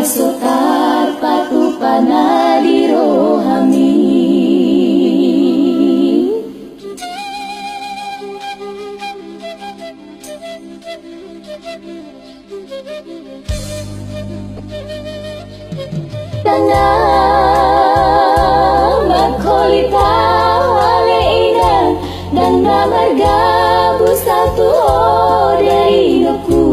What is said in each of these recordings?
sotar patu panadirohami. Tanah makolita waleina dan namarga busatu dari noku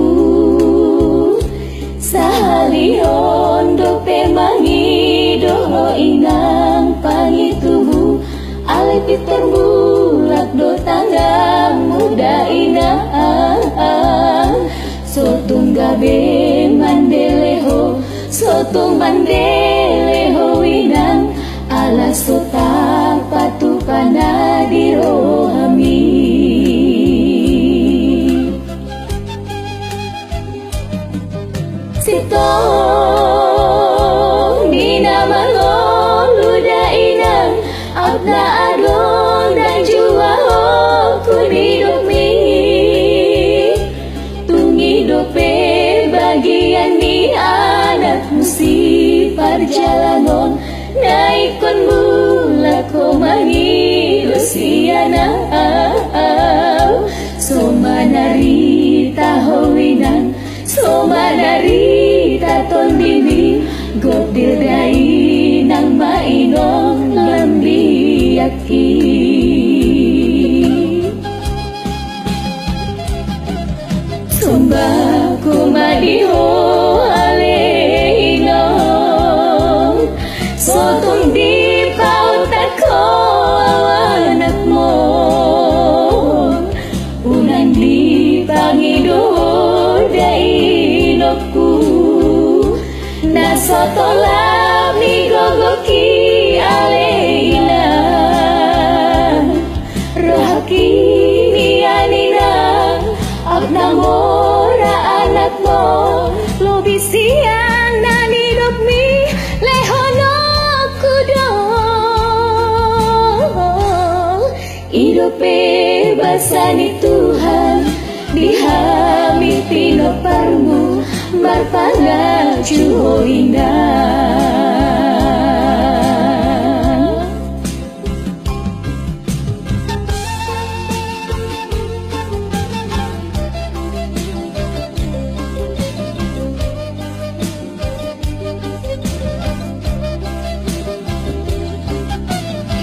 sahalihon dope mangi doho inang pangitubu alepit terbulak do tangga muda inang sotung gabe mandeleho sotung mandeleho winang ala sotar patu panadirohami. Sitong dinamalong luda inang abna adong dan jua kunidok mi tungidope bagian di anak musi perjalanan naikon mula komangi dosiana somanarita howinan somanarita tondimi godil dai nang mainong lambiaki. Somba kumadiho aleinong sotong di pautat ko awanak mo unang di pangido dainokku nasotolap ni gogoki aleina rohaki ni anina abnamora anak mo lobisian nanidok mi lehono kudo idope basani Tuhan dihami pinoparmu marpanga juho indah.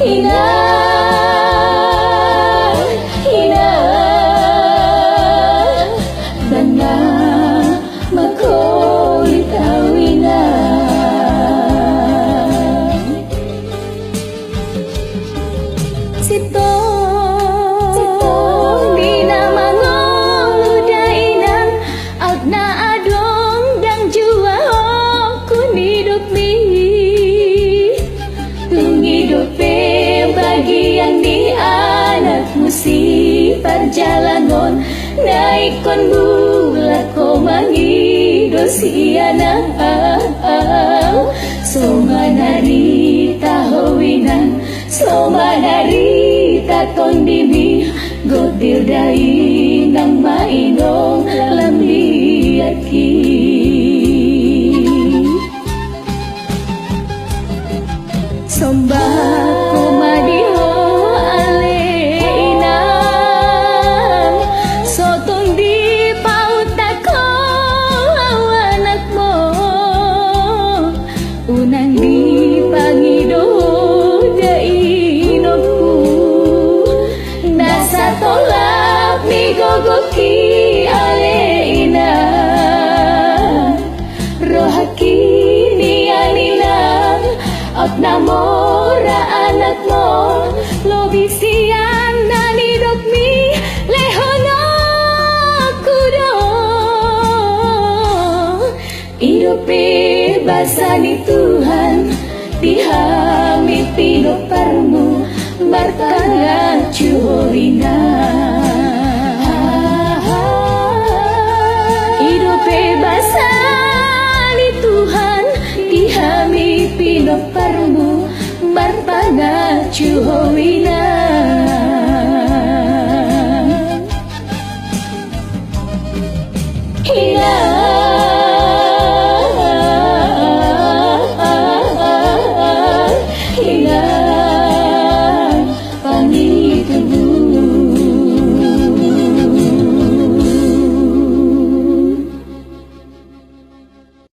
Hina hina dana makolit awina sitong dinamangong ludainan agna adong dang jua kunidok mi tungidope bagian di anak musi perjalanan naikon bulat komangi dosiana somanarita howinan somanarita tondimi godil dai nang mainong lambiaki. Somba kumadiho aleinang sotong di pautat ko awanak mo unang di pangido dainokku nasa tolak mi gogoki aleina rohaki ni anina abnamora anak mo lobisian nanidok mi lehono kudo idope basani Tuhan dihami pinoparmu martanga juhoina idope basani Tuhan dihami pinoparmu marpanga juhoina